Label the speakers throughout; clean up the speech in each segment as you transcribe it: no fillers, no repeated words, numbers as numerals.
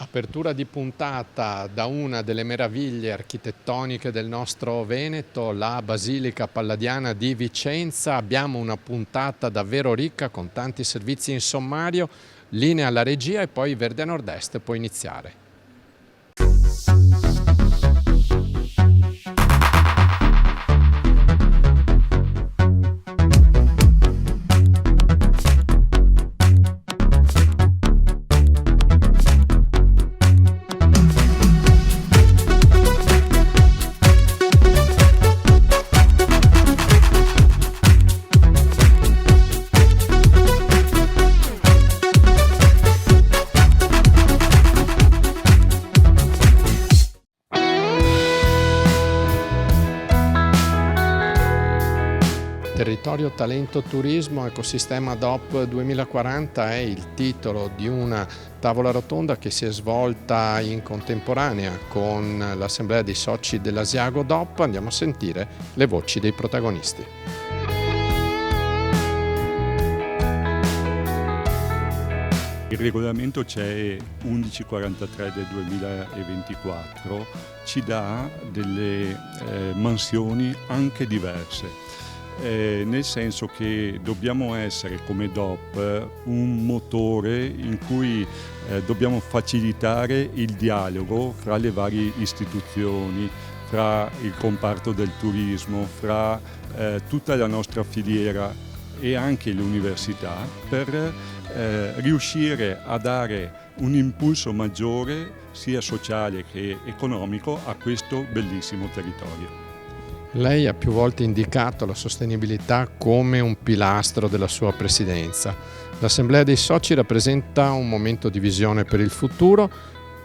Speaker 1: Apertura di puntata da una delle meraviglie architettoniche del nostro Veneto, la Basilica Palladiana di Vicenza. Abbiamo una puntata davvero ricca con tanti servizi in sommario, linea alla regia e poi Verde a Nord-Est può iniziare. Territorio, talento, turismo, ecosistema DOP 2040 è il titolo di una tavola rotonda che si è svolta in contemporanea con l'assemblea dei soci dell'Asiago DOP. Andiamo a sentire le voci dei protagonisti.
Speaker 2: Il regolamento CEE 1143 del 2024 ci dà delle mansioni anche diverse. Nel senso che dobbiamo essere come DOP un motore in cui dobbiamo facilitare il dialogo fra le varie istituzioni, fra il comparto del turismo, fra tutta la nostra filiera e anche le università per riuscire a dare un impulso maggiore sia sociale che economico a questo bellissimo territorio.
Speaker 1: Lei ha più volte indicato la sostenibilità come un pilastro della sua presidenza. L'Assemblea dei soci rappresenta un momento di visione per il futuro.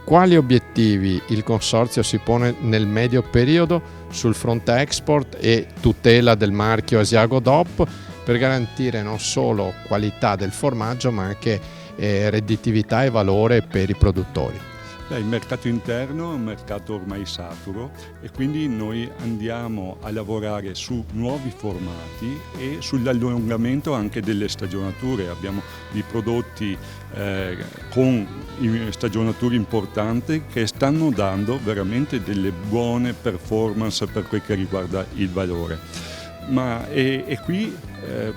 Speaker 1: Quali obiettivi il Consorzio si pone nel medio periodo sul fronte export e tutela del marchio Asiago DOP per garantire non solo qualità del formaggio ma anche redditività e valore per i produttori?
Speaker 2: Il mercato interno è un mercato ormai saturo e quindi noi andiamo a lavorare su nuovi formati e sull'allungamento anche delle stagionature. Abbiamo dei prodotti con stagionature importanti che stanno dando veramente delle buone performance per quel che riguarda il valore. E qui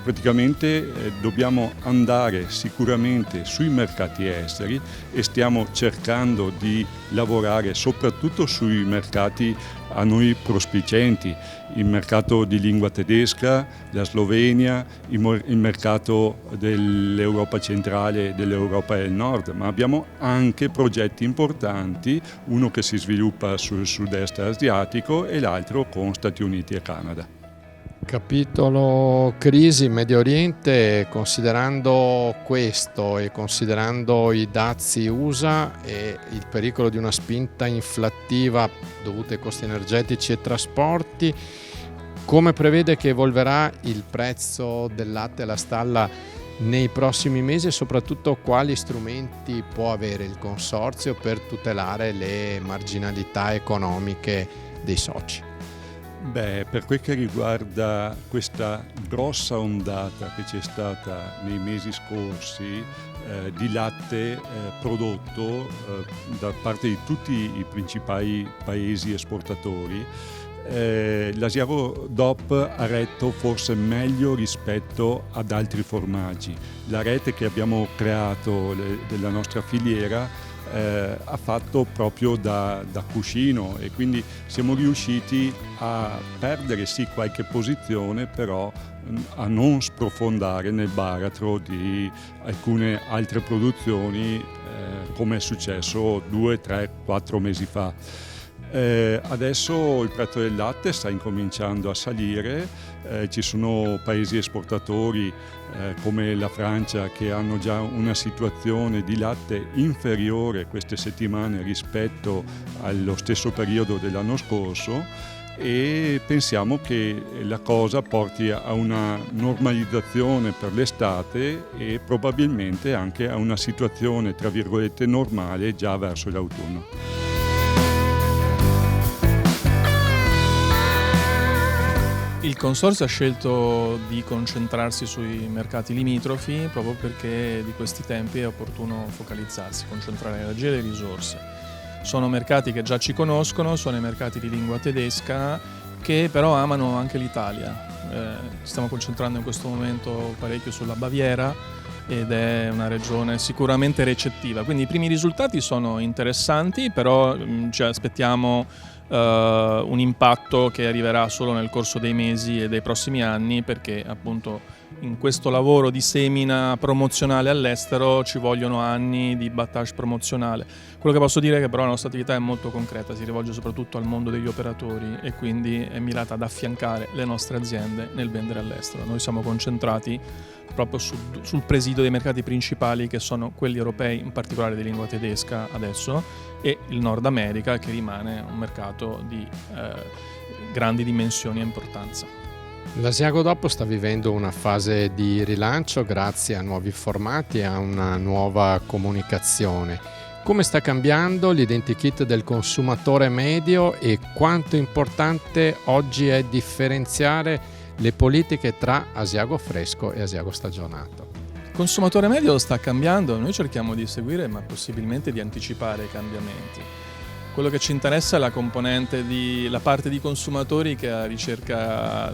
Speaker 2: praticamente dobbiamo andare sicuramente sui mercati esteri e stiamo cercando di lavorare soprattutto sui mercati a noi prospicienti, il mercato di lingua tedesca, la Slovenia, il mercato dell'Europa centrale e dell'Europa del Nord, ma abbiamo anche progetti importanti, uno che si sviluppa sul sud-est asiatico e l'altro con Stati Uniti e Canada.
Speaker 1: Capitolo crisi Medio Oriente, considerando questo e considerando i dazi USA e il pericolo di una spinta inflattiva dovuta ai costi energetici e trasporti, come prevede che evolverà il prezzo del latte alla stalla nei prossimi mesi e soprattutto quali strumenti può avere il Consorzio per tutelare le marginalità economiche dei soci?
Speaker 2: Per quel che riguarda questa grossa ondata che c'è stata nei mesi scorsi di latte prodotto da parte di tutti i principali paesi esportatori, l'Asiago DOP ha retto forse meglio rispetto ad altri formaggi. La rete che abbiamo creato della nostra filiera ha fatto proprio da cuscino e quindi siamo riusciti a perdere sì qualche posizione, però a non sprofondare nel baratro di alcune altre produzioni come è successo 2, 3, 4 mesi fa. Adesso il prezzo del latte sta incominciando a salire, ci sono paesi esportatori come la Francia che hanno già una situazione di latte inferiore queste settimane rispetto allo stesso periodo dell'anno scorso e pensiamo che la cosa porti a una normalizzazione per l'estate e probabilmente anche a una situazione tra virgolette normale già verso l'autunno.
Speaker 3: Il consorzio ha scelto di concentrarsi sui mercati limitrofi proprio perché di questi tempi è opportuno focalizzarsi, concentrare energie e le risorse. Sono mercati che già ci conoscono, sono i mercati di lingua tedesca che però amano anche l'Italia. Ci stiamo concentrando in questo momento parecchio sulla Baviera ed è una regione sicuramente recettiva, quindi i primi risultati sono interessanti, però ci aspettiamo un impatto che arriverà solo nel corso dei mesi e dei prossimi anni, perché appunto in questo lavoro di semina promozionale all'estero ci vogliono anni di battage promozionale. Quello che posso dire è che però la nostra attività è molto concreta, si rivolge soprattutto al mondo degli operatori e quindi è mirata ad affiancare le nostre aziende nel vendere all'estero. Noi siamo concentrati proprio sul presidio dei mercati principali, che sono quelli europei, in particolare di lingua tedesca adesso, e il Nord America, che rimane un mercato di grandi dimensioni e importanza.
Speaker 1: L'Asiago DOP sta vivendo una fase di rilancio grazie a nuovi formati e a una nuova comunicazione. Come sta cambiando l'identikit del consumatore medio e quanto importante oggi è differenziare le politiche tra Asiago fresco e Asiago stagionato?
Speaker 3: Il consumatore medio sta cambiando, noi cerchiamo di seguire ma possibilmente di anticipare i cambiamenti. Quello che ci interessa è la componente la parte di consumatori che ha ricerca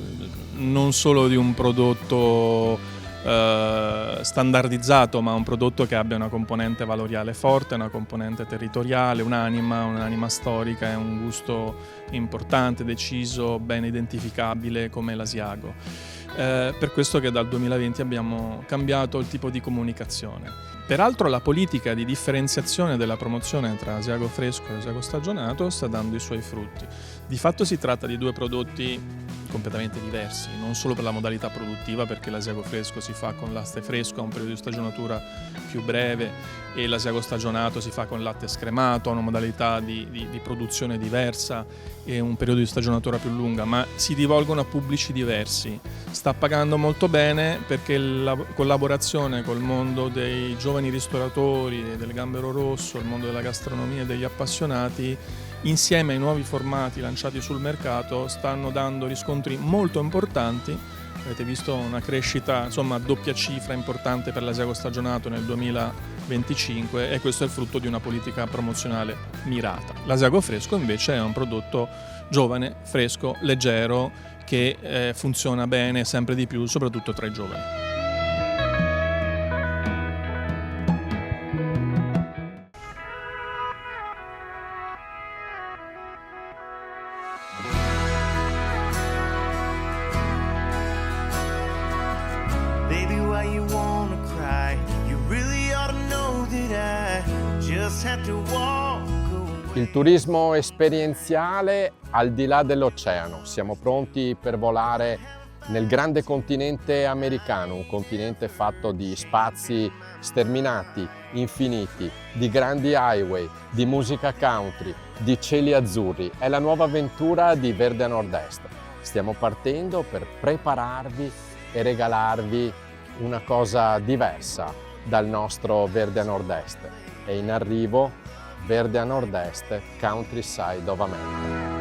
Speaker 3: non solo di un prodotto standardizzato, ma un prodotto che abbia una componente valoriale forte, una componente territoriale, un'anima storica e un gusto importante, deciso, ben identificabile come l'Asiago. Per questo che dal 2020 abbiamo cambiato il tipo di comunicazione. Peraltro la politica di differenziazione della promozione tra Asiago fresco e Asiago stagionato sta dando i suoi frutti. Di fatto si tratta di due prodotti completamente diversi, non solo per la modalità produttiva, perché l'Asiago fresco si fa con latte fresco a un periodo di stagionatura più breve e l'Asiago stagionato si fa con latte scremato a una modalità di produzione diversa e un periodo di stagionatura più lunga, ma si rivolgono a pubblici diversi. Sta pagando molto bene perché la collaborazione col mondo dei giovani ristoratori, del gambero rosso, il mondo della gastronomia e degli appassionati, insieme ai nuovi formati lanciati sul mercato, stanno dando riscontri molto importanti. Avete visto una crescita a doppia cifra importante per l'Asiago stagionato nel 2025 e questo è il frutto di una politica promozionale mirata. L'Asiago fresco invece è un prodotto giovane, fresco, leggero, che funziona bene sempre di più, soprattutto tra i giovani.
Speaker 1: Il turismo esperienziale al di là dell'oceano. Siamo pronti per volare nel grande continente americano, un continente fatto di spazi sterminati, infiniti, di grandi highway, di musica country, di cieli azzurri. È la nuova avventura di Verde a Nord-Est. Stiamo partendo per prepararvi e regalarvi una cosa diversa dal nostro Verde a Nord-Est. È in arrivo Verde a Nord-Est, Countryside of America.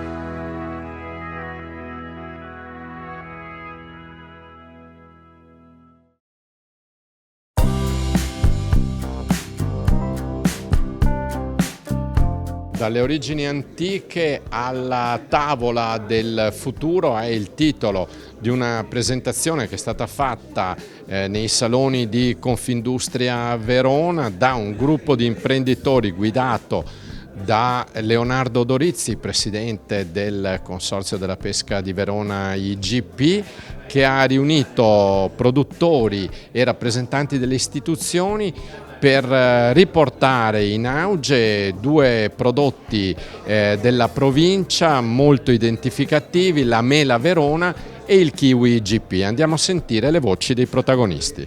Speaker 1: Dalle origini antiche alla tavola del futuro è il titolo di una presentazione che è stata fatta nei saloni di Confindustria Verona da un gruppo di imprenditori guidato da Leonardo Dorizzi, presidente del Consorzio della Pesca di Verona IGP, che ha riunito produttori e rappresentanti delle istituzioni per riportare in auge due prodotti della provincia molto identificativi, la mela Verona e il kiwi IGP. Andiamo a sentire le voci dei protagonisti.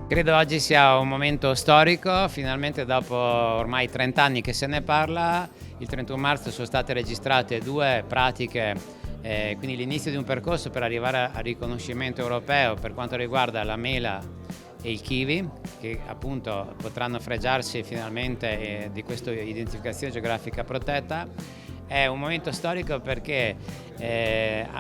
Speaker 4: Credo oggi sia un momento storico, finalmente dopo ormai 30 anni che se ne parla, il 31 marzo sono state registrate due pratiche, quindi l'inizio di un percorso per arrivare al riconoscimento europeo per quanto riguarda la mela e il kiwi, che appunto potranno fregiarsi finalmente di questa identificazione geografica protetta. È un momento storico perché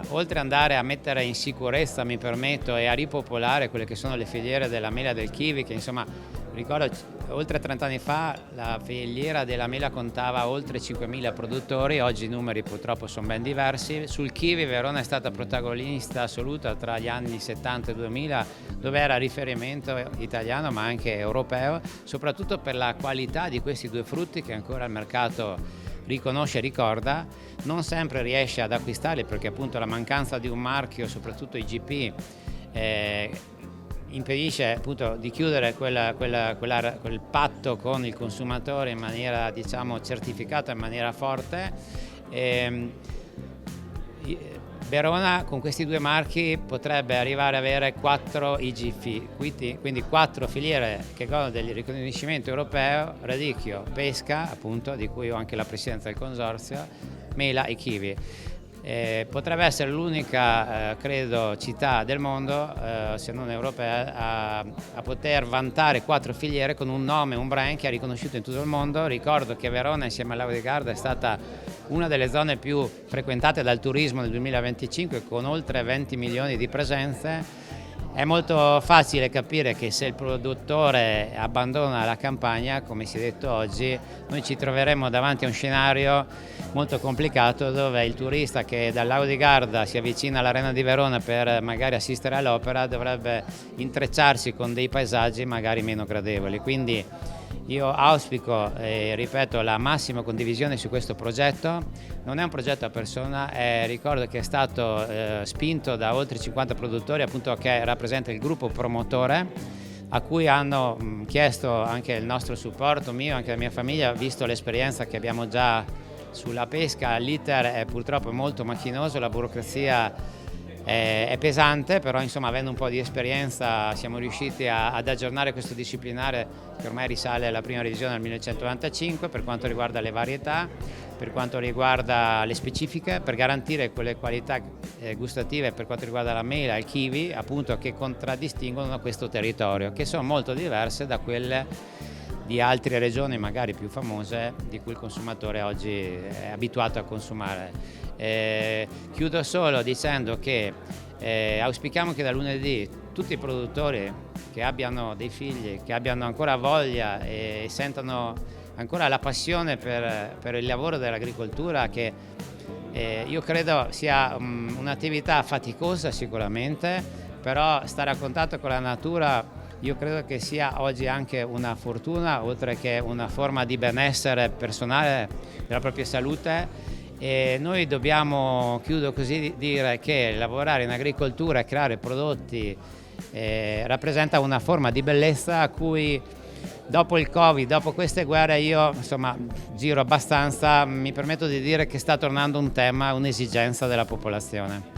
Speaker 4: oltre ad andare a mettere in sicurezza, mi permetto, e a ripopolare quelle che sono le filiere della mela e del kiwi, che insomma ricordo oltre 30 anni fa la filiera della mela contava oltre 5.000 produttori, oggi i numeri purtroppo sono ben diversi. Sul kiwi Verona è stata protagonista assoluta tra gli anni 70 e 2000, dove era riferimento italiano ma anche europeo, soprattutto per la qualità di questi due frutti che ancora il mercato riconosce e ricorda. Non sempre riesce ad acquistarli perché appunto la mancanza di un marchio, soprattutto IGP, impedisce appunto di chiudere quel patto con il consumatore in maniera, diciamo, certificata, in maniera forte. Verona con questi due marchi potrebbe arrivare ad avere 4 IGP, quindi 4 filiere che godono del riconoscimento europeo: radicchio, pesca, appunto, di cui ho anche la presidenza del consorzio, mela e kiwi. Potrebbe essere l'unica, credo, città del mondo, se non europea, a poter vantare 4 filiere con un nome, un brand che è riconosciuto in tutto il mondo. Ricordo che Verona, insieme al Lago di Garda, è stata una delle zone più frequentate dal turismo nel 2025, con oltre 20 milioni di presenze. È molto facile capire che se il produttore abbandona la campagna, come si è detto oggi, noi ci troveremo davanti a un scenario molto complicato, dove il turista che dal Lago di Garda si avvicina all'Arena di Verona per magari assistere all'opera dovrebbe intrecciarsi con dei paesaggi magari meno gradevoli. Quindi io auspico e ripeto la massima condivisione su questo progetto. Non è un progetto a persona, ricordo che è stato spinto da oltre 50 produttori, appunto, che rappresenta il gruppo promotore, a cui hanno chiesto anche il nostro supporto, mio e anche della mia famiglia, visto l'esperienza che abbiamo già sulla pesca. L'iter è purtroppo molto macchinoso, la burocrazia è pesante, però insomma, avendo un po' di esperienza siamo riusciti ad aggiornare questo disciplinare che ormai risale alla prima revisione del 1995 per quanto riguarda le varietà, per quanto riguarda le specifiche, per garantire quelle qualità gustative per quanto riguarda la mela e il kiwi, appunto, che contraddistinguono questo territorio, che sono molto diverse da quelle di altre regioni magari più famose di cui il consumatore oggi è abituato a consumare. Chiudo solo dicendo che auspichiamo che da lunedì tutti i produttori che abbiano dei figli, che abbiano ancora voglia e sentano ancora la passione per il lavoro dell'agricoltura, che io credo sia un'attività faticosa sicuramente, però stare a contatto con la natura io credo che sia oggi anche una fortuna, oltre che una forma di benessere personale della propria salute. E noi dobbiamo, chiudo così, dire che lavorare in agricoltura e creare prodotti rappresenta una forma di bellezza a cui dopo il Covid, dopo queste guerre, io insomma giro abbastanza, mi permetto di dire che sta tornando un tema, un'esigenza della popolazione.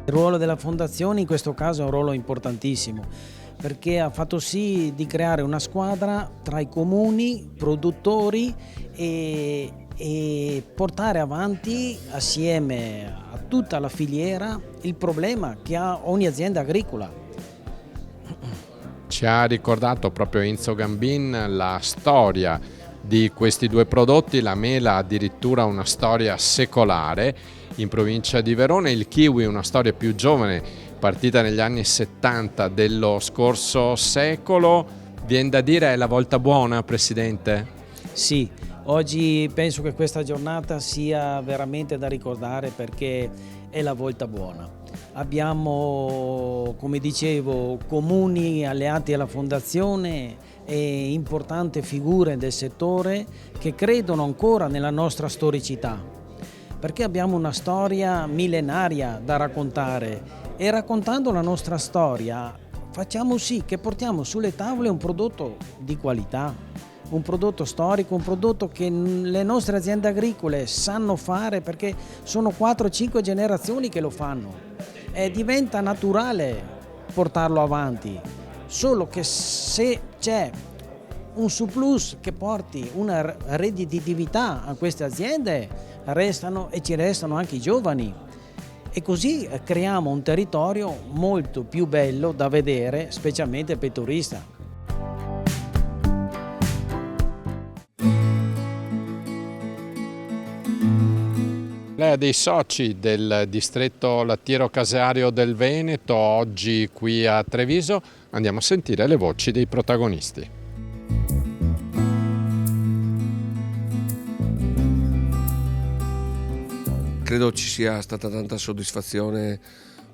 Speaker 5: Il ruolo della fondazione in questo caso è un ruolo importantissimo, perché ha fatto sì di creare una squadra tra i comuni, produttori e portare avanti assieme a tutta la filiera il problema che ha ogni azienda agricola.
Speaker 1: Ci ha ricordato proprio Enzo Gambin la storia di questi due prodotti. La mela addirittura una storia secolare in provincia di Verona, il kiwi una storia più giovane, partita negli anni 70 dello scorso secolo. Viene da dire è la volta buona, Presidente?
Speaker 5: Sì, oggi penso che questa giornata sia veramente da ricordare perché è la volta buona. Abbiamo, come dicevo, comuni alleati alla fondazione e importanti figure del settore che credono ancora nella nostra storicità, perché abbiamo una storia millenaria da raccontare e raccontando la nostra storia facciamo sì che portiamo sulle tavole un prodotto di qualità, un prodotto storico, un prodotto che le nostre aziende agricole sanno fare perché sono 4-5 generazioni che lo fanno e diventa naturale portarlo avanti, solo che se c'è un surplus che porti una redditività a queste aziende restano e ci restano anche i giovani e così creiamo un territorio molto più bello da vedere, specialmente per i turisti.
Speaker 1: Lei è dei soci del distretto lattiero-caseario del Veneto, oggi qui a Treviso. Andiamo a sentire le voci dei protagonisti.
Speaker 6: Credo ci sia stata tanta soddisfazione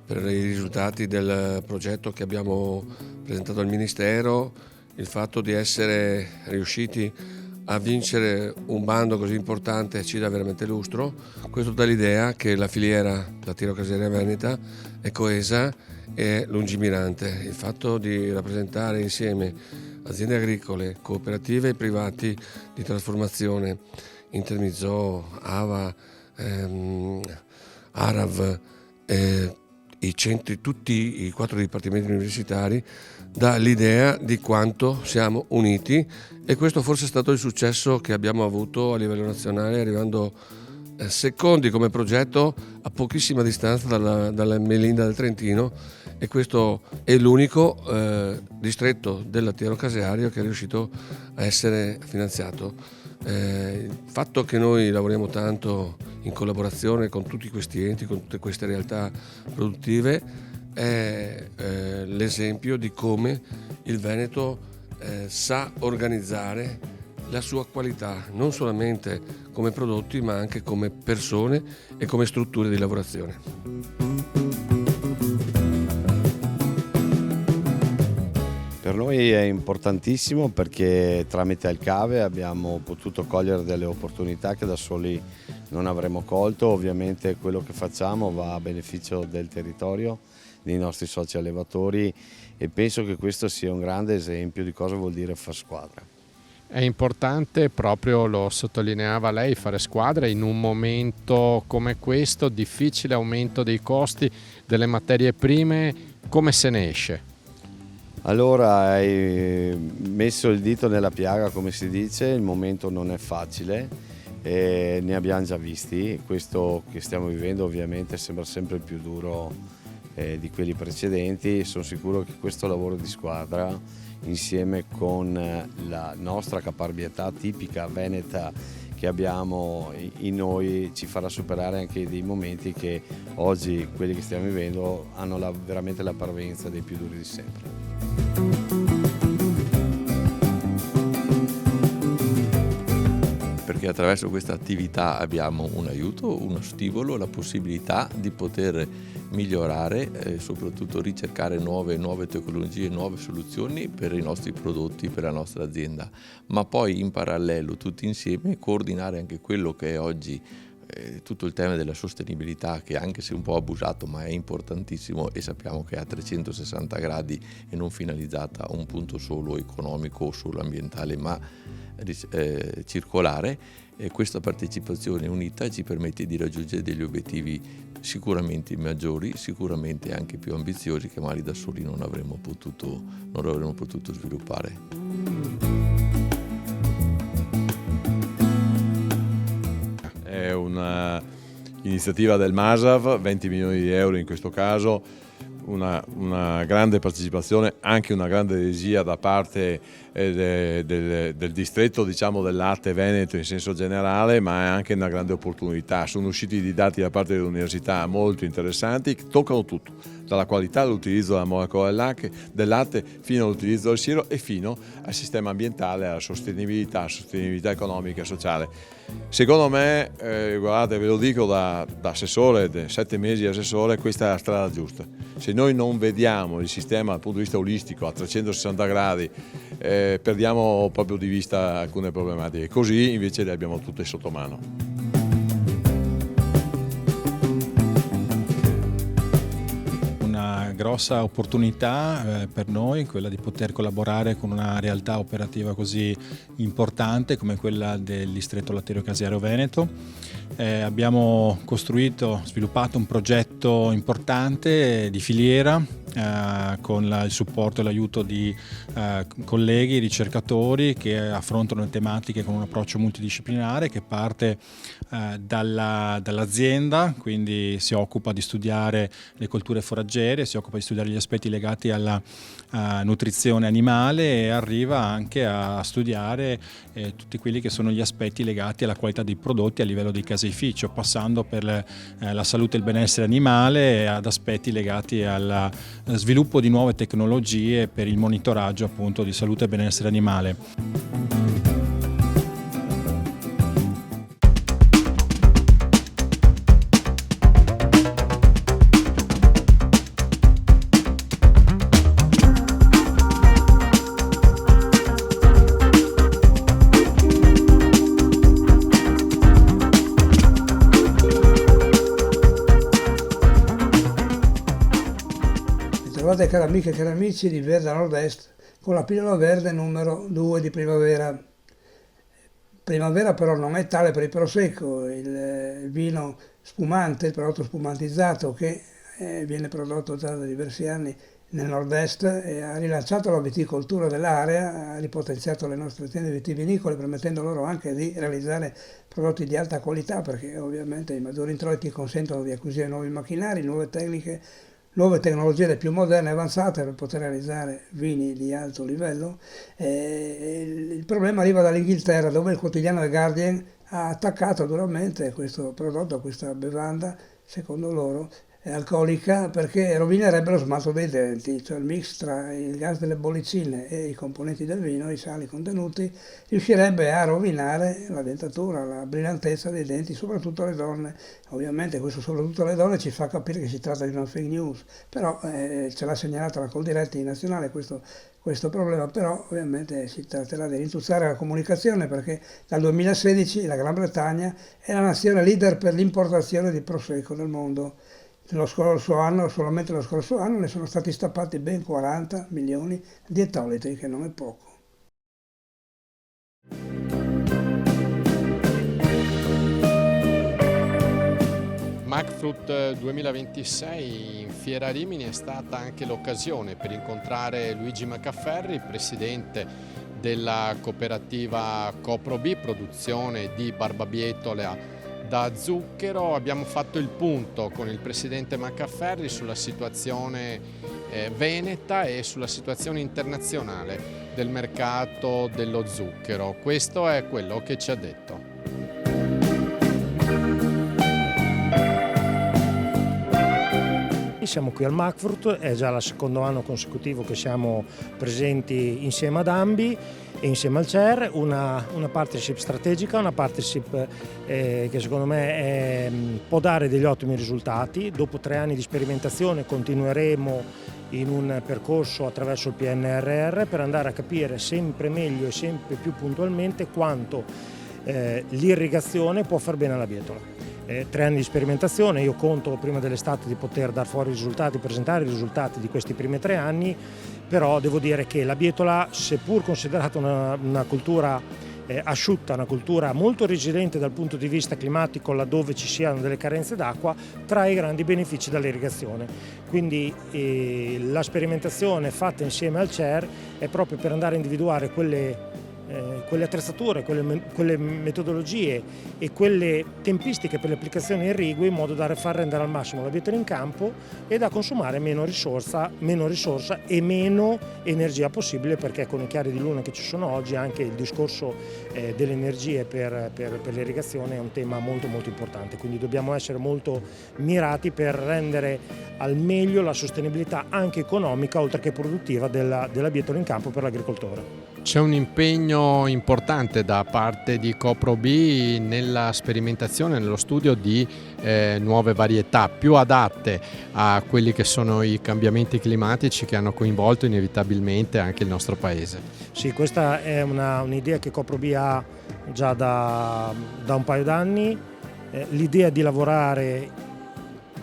Speaker 6: per i risultati del progetto che abbiamo presentato al Ministero, il fatto di essere riusciti a vincere un bando così importante ci dà veramente lustro. Questo dà l'idea che la filiera lattiero-casearia veneta è coesa e lungimirante. Il fatto di rappresentare insieme aziende agricole, cooperative e privati di trasformazione, Intermizoo, AVA, ARAV, i centri, tutti i 4 dipartimenti universitari, dà l'idea di quanto siamo uniti, e questo forse è stato il successo che abbiamo avuto a livello nazionale, arrivando secondi come progetto a pochissima distanza dalla Melinda del Trentino, e questo è l'unico distretto del lattiero-caseario che è riuscito a essere finanziato. Il fatto che noi lavoriamo tanto in collaborazione con tutti questi enti, con tutte queste realtà produttive, è l'esempio di come il Veneto sa organizzare la sua qualità, non solamente come prodotti ma anche come persone e come strutture di lavorazione.
Speaker 7: Per noi è importantissimo perché tramite il CAVE abbiamo potuto cogliere delle opportunità che da soli non avremmo colto. Ovviamente quello che facciamo va a beneficio del territorio, dei nostri soci allevatori, e penso che questo sia un grande esempio di cosa vuol dire far squadra.
Speaker 1: È importante, proprio lo sottolineava lei, fare squadra in un momento come questo, difficile aumento dei costi delle materie prime. Come se ne esce?
Speaker 7: Allora, hai messo il dito nella piaga, come si dice. Il momento non è facile, ne abbiamo già visti. Questo che stiamo vivendo ovviamente sembra sempre più duro di quelli precedenti. Sono sicuro che questo lavoro di squadra, insieme con la nostra caparbietà tipica veneta che abbiamo in noi, ci farà superare anche dei momenti che oggi, quelli che stiamo vivendo, hanno veramente la parvenza dei più duri di sempre.
Speaker 8: Perché attraverso questa attività abbiamo un aiuto, uno stimolo, la possibilità di poter migliorare e soprattutto ricercare nuove tecnologie, nuove soluzioni per i nostri prodotti, per la nostra azienda, ma poi in parallelo tutti insieme coordinare anche quello che è oggi tutto il tema della sostenibilità, che anche se un po' abusato ma è importantissimo, e sappiamo che è a 360 gradi e non finalizzata a un punto solo economico o solo ambientale, ma circolare. E questa partecipazione unita ci permette di raggiungere degli obiettivi sicuramente maggiori, sicuramente anche più ambiziosi, che magari da soli non avremmo potuto sviluppare.
Speaker 9: È un'iniziativa del MASAV, 20 milioni di euro in questo caso, una grande partecipazione, anche una grande regia da parte del distretto, diciamo, del latte veneto in senso generale, ma è anche una grande opportunità. Sono usciti dei dati da parte dell'università molto interessanti, che toccano tutto, dalla qualità all'utilizzo della molecola del latte fino all'utilizzo del siero e fino al sistema ambientale, alla sostenibilità economica e sociale. Secondo me, guardate, ve lo dico da assessore, 7 mesi di assessore, questa è la strada giusta. Se noi non vediamo il sistema dal punto di vista olistico a 360 gradi, perdiamo proprio di vista alcune problematiche, così invece le abbiamo tutte sotto mano.
Speaker 10: Grossa opportunità per noi, quella di poter collaborare con una realtà operativa così importante come quella del distretto lattiero-caseario veneto. Abbiamo sviluppato un progetto importante di filiera con il supporto e l'aiuto di colleghi, ricercatori che affrontano tematiche con un approccio multidisciplinare che parte dall'azienda, quindi si occupa di studiare le colture foraggere, si occupa di studiare gli aspetti legati alla nutrizione animale e arriva anche a studiare tutti quelli che sono gli aspetti legati alla qualità dei prodotti a livello di caseificio, passando per la salute e il benessere animale e ad aspetti legati al sviluppo di nuove tecnologie per il monitoraggio appunto di salute e benessere animale.
Speaker 11: Trovate cari amiche e cari amici di Verde Nord-Est con la pillola verde numero 2 di primavera. Primavera però non è tale per il prosecco, il vino spumante, il prodotto spumantizzato che viene prodotto già da diversi anni nel Nord-Est e ha rilanciato la viticoltura dell'area, ha ripotenziato le nostre aziende vitivinicole permettendo loro anche di realizzare prodotti di alta qualità perché ovviamente i maggiori introiti consentono di acquisire nuovi macchinari, nuove tecniche, nuove tecnologie le più moderne e avanzate per poter realizzare vini di alto livello. Il problema arriva dall'Inghilterra dove il quotidiano The Guardian ha attaccato duramente questo prodotto, questa bevanda, secondo loro, alcolica perché rovinerebbe lo smalto dei denti, cioè il mix tra il gas delle bollicine e i componenti del vino, i sali contenuti, riuscirebbe a rovinare la dentatura, la brillantezza dei denti, soprattutto alle donne. Ovviamente questo soprattutto alle donne ci fa capire che si tratta di una fake news, però ce l'ha segnalata la Coldiretti nazionale questo problema, però ovviamente si tratterà di rintuzzare la comunicazione perché dal 2016 la Gran Bretagna è la nazione leader per l'importazione di prosecco nel mondo. Solamente lo scorso anno ne sono stati stappati ben 40 milioni di ettolitri, che non è poco.
Speaker 1: MacFruit 2026 in Fiera Rimini è stata anche l'occasione per incontrare Luigi Macafferri, presidente della cooperativa CoproB, produzione di barbabietola da zucchero. Abbiamo fatto il punto con il presidente Macafferri sulla situazione veneta e sulla situazione internazionale del mercato dello zucchero. Questo è quello che ci ha detto.
Speaker 12: Siamo qui al MacFruit, è già il secondo anno consecutivo che siamo presenti insieme ad Ambi e insieme al CER, una partnership strategica, una partnership che secondo me può dare degli ottimi risultati. Dopo 3 anni di sperimentazione continueremo in un percorso attraverso il PNRR per andare a capire sempre meglio e sempre più puntualmente quanto l'irrigazione può far bene alla bietola. 3 anni di sperimentazione, io conto prima dell'estate di poter dar fuori i risultati, presentare i risultati di questi primi 3 anni, però devo dire che la bietola, seppur considerata una cultura asciutta, una cultura molto resiliente dal punto di vista climatico laddove ci siano delle carenze d'acqua, trae grandi benefici dall'irrigazione. Quindi la sperimentazione fatta insieme al CER è proprio per andare a individuare quelle attrezzature, quelle metodologie e quelle tempistiche per le applicazioni irrigue in modo da far rendere al massimo la bietola in campo e da consumare meno risorsa e meno energia possibile, perché con i chiari di luna che ci sono oggi anche il discorso delle energie per l'irrigazione è un tema molto molto importante, quindi dobbiamo essere molto mirati per rendere al meglio la sostenibilità anche economica oltre che produttiva della bietola in campo per l'agricoltore.
Speaker 1: C'è un impegno importante da parte di CoproB nella sperimentazione, nello studio di nuove varietà più adatte a quelli che sono i cambiamenti climatici che hanno coinvolto inevitabilmente anche il nostro paese.
Speaker 12: Sì, questa è un'idea che CoproB ha già da un paio d'anni, l'idea di lavorare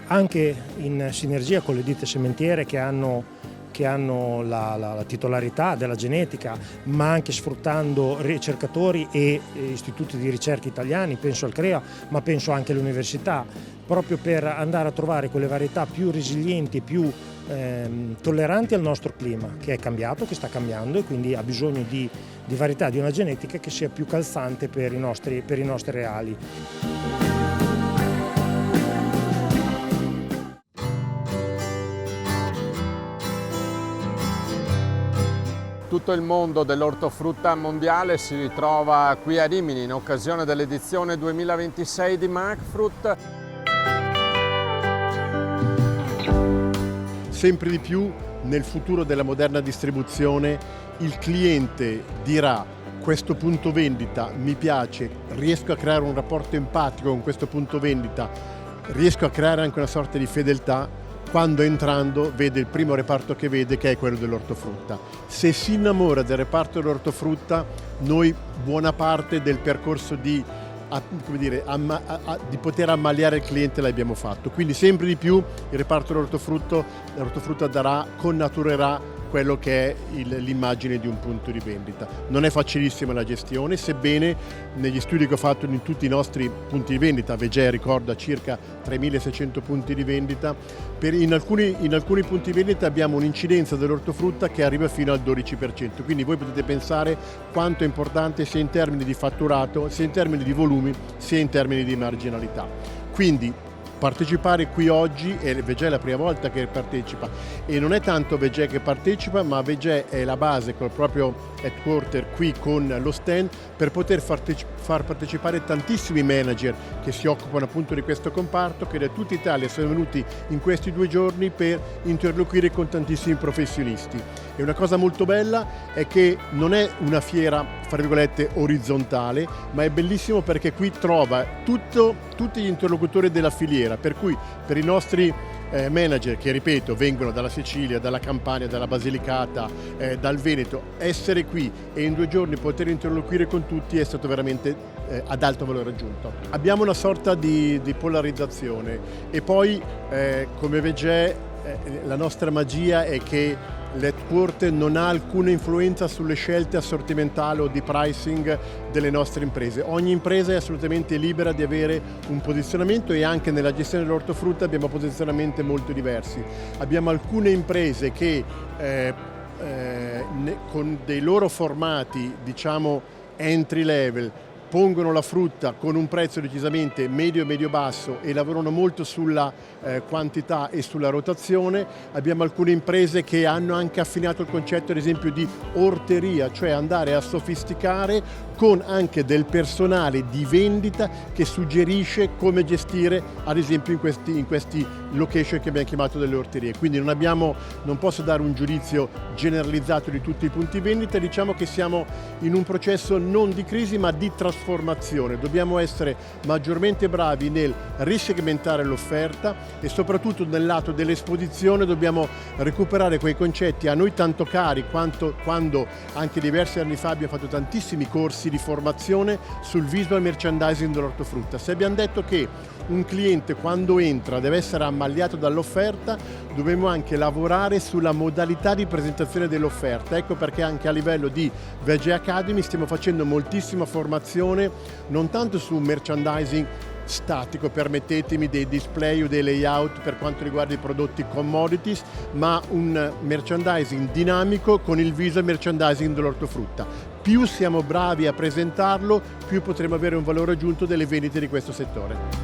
Speaker 12: anche in sinergia con le ditte sementiere che hanno che hanno la titolarità della genetica, ma anche sfruttando ricercatori e istituti di ricerca italiani, penso al CREA, ma penso anche alle università, proprio per andare a trovare quelle varietà più resilienti, più tolleranti al nostro clima, che è cambiato, che sta cambiando, e quindi ha bisogno di varietà, di una genetica che sia più calzante per i nostri reali.
Speaker 1: Tutto il mondo dell'ortofrutta mondiale si ritrova qui a Rimini in occasione dell'edizione 2026 di Magfrut.
Speaker 13: Sempre di più nel futuro della moderna distribuzione il cliente dirà: questo punto vendita mi piace, riesco a creare un rapporto empatico con questo punto vendita, riesco a creare anche una sorta di fedeltà quando entrando vede il primo reparto che vede, che è quello dell'ortofrutta. Se si innamora del reparto dell'ortofrutta, noi buona parte del percorso di poter ammaliare il cliente l'abbiamo fatto. Quindi sempre di più il reparto dell'ortofrutta connaturerà quello che è l'immagine di un punto di vendita. Non è facilissima la gestione, sebbene negli studi che ho fatto in tutti i nostri punti di vendita, Vegea ricorda circa 3.600 punti di vendita, in alcuni punti di vendita abbiamo un'incidenza dell'ortofrutta che arriva fino al 12%, quindi voi potete pensare quanto è importante sia in termini di fatturato, sia in termini di volumi, sia in termini di marginalità. Quindi partecipare qui oggi, e Vegea è la prima volta che partecipa, e non è tanto Vegea che partecipa, ma Vegea è la base col proprio headquarter qui con lo stand per poter far partecipare tantissimi manager che si occupano appunto di questo comparto, che da tutta Italia sono venuti in questi 2 giorni per interloquire con tantissimi professionisti. E una cosa molto bella è che non è una fiera, fra virgolette, orizzontale, ma è bellissimo perché qui trova tutti gli interlocutori della filiera, per cui per i nostri manager, che ripeto vengono dalla Sicilia, dalla Campania, dalla Basilicata, dal Veneto, essere qui e in 2 giorni poter interloquire con tutti è stato veramente ad alto valore aggiunto. Abbiamo una sorta di polarizzazione e poi come Vegea la nostra magia è che l'headquarter non ha alcuna influenza sulle scelte assortimentali o di pricing delle nostre imprese. Ogni impresa è assolutamente libera di avere un posizionamento e anche nella gestione dell'ortofrutta abbiamo posizionamenti molto diversi. Abbiamo alcune imprese che con dei loro formati, diciamo entry level, pongono la frutta con un prezzo decisamente medio-basso e lavorano molto sulla quantità e sulla rotazione. Abbiamo alcune imprese che hanno anche affinato il concetto ad esempio di orteria, cioè andare a sofisticare con anche del personale di vendita che suggerisce come gestire ad esempio in questi location che abbiamo chiamato delle orterie. Quindi non posso dare un giudizio generalizzato di tutti i punti vendita, diciamo che siamo in un processo non di crisi ma di trasformazione. Dobbiamo essere maggiormente bravi nel risegmentare l'offerta e soprattutto nel lato dell'esposizione dobbiamo recuperare quei concetti a noi tanto cari quando anche diversi anni fa abbiamo fatto tantissimi corsi di formazione sul visual merchandising dell'ortofrutta. Se abbiamo detto che un cliente quando entra deve essere ammagliato dall'offerta, dobbiamo anche lavorare sulla modalità di presentazione dell'offerta. Ecco perché anche a livello di Vegea Academy stiamo facendo moltissima formazione non tanto su un merchandising statico, permettetemi, dei display o dei layout per quanto riguarda i prodotti commodities, ma un merchandising dinamico con il visual merchandising dell'ortofrutta. Più siamo bravi a presentarlo, più potremo avere un valore aggiunto delle vendite di questo settore.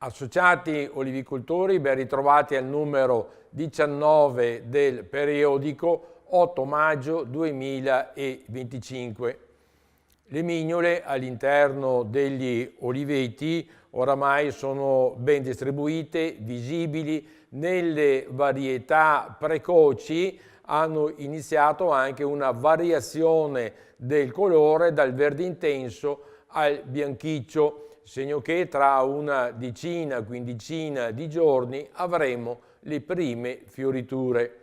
Speaker 14: Associati olivicoltori, ben ritrovati al numero 19 del periodico 8 maggio 2025. Le mignole all'interno degli oliveti oramai sono ben distribuite, visibili nelle varietà precoci hanno iniziato anche una variazione del colore dal verde intenso al bianchiccio, segno che tra una decina, quindicina di giorni avremo le prime fioriture.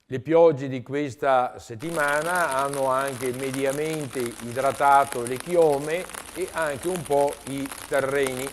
Speaker 14: Le piogge di questa settimana hanno anche mediamente idratato le chiome e anche un po' i terreni.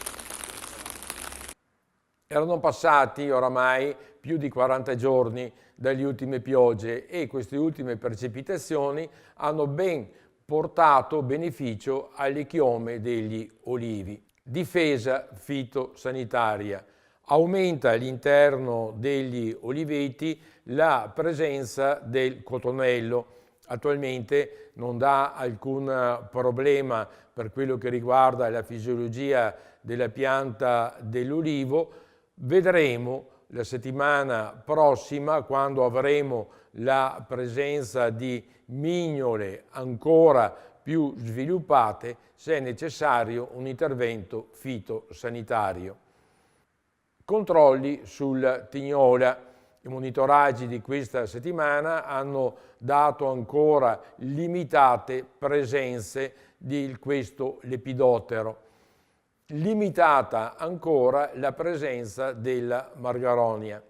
Speaker 14: Erano passati oramai più di 40 giorni dalle ultime piogge e queste ultime precipitazioni hanno ben portato beneficio alle chiome degli olivi. Difesa fitosanitaria. Aumenta all'interno degli oliveti la presenza del cotonello. Attualmente non dà alcun problema per quello che riguarda la fisiologia della pianta dell'olivo. Vedremo la settimana prossima, quando avremo la presenza di mignole ancora più sviluppate, se è necessario un intervento fitosanitario. Controlli sul tignola. I monitoraggi di questa settimana hanno dato ancora limitate presenze di questo lepidottero. Limitata ancora la presenza della margaronia.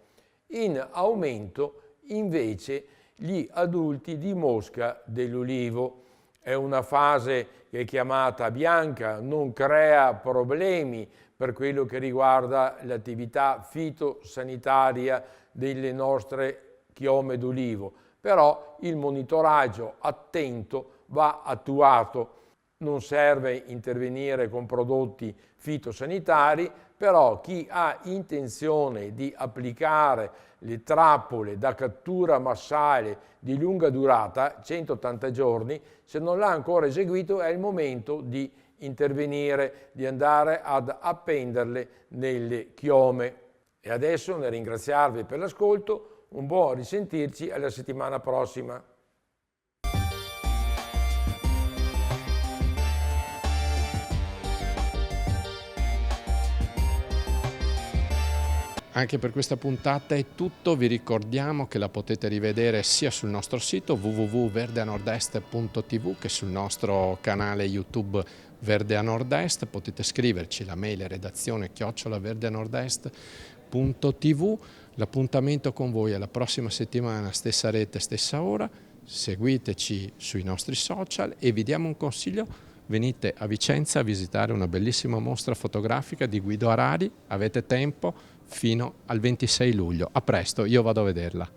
Speaker 14: In aumento invece gli adulti di mosca dell'ulivo. È una fase che è chiamata bianca, non crea problemi per quello che riguarda l'attività fitosanitaria delle nostre chiome d'ulivo, però il monitoraggio attento va attuato. Non serve intervenire con prodotti fitosanitari, però chi ha intenzione di applicare le trappole da cattura massale di lunga durata, 180 giorni, se non l'ha ancora eseguito è il momento di intervenire, di andare ad appenderle nelle chiome. E adesso, nel ringraziarvi per l'ascolto, un buon risentirci alla settimana prossima.
Speaker 1: Anche per questa puntata è tutto, vi ricordiamo che la potete rivedere sia sul nostro sito www.verdeanordest.tv che sul nostro canale YouTube Verde a Nord-Est. Potete scriverci, la mail è redazione@verdeanordest.tv. L'appuntamento con voi è la prossima settimana, stessa rete, stessa ora. Seguiteci sui nostri social e vi diamo un consiglio: venite a Vicenza a visitare una bellissima mostra fotografica di Guido Arari, avete tempo fino al 26 luglio. A presto, io vado a vederla.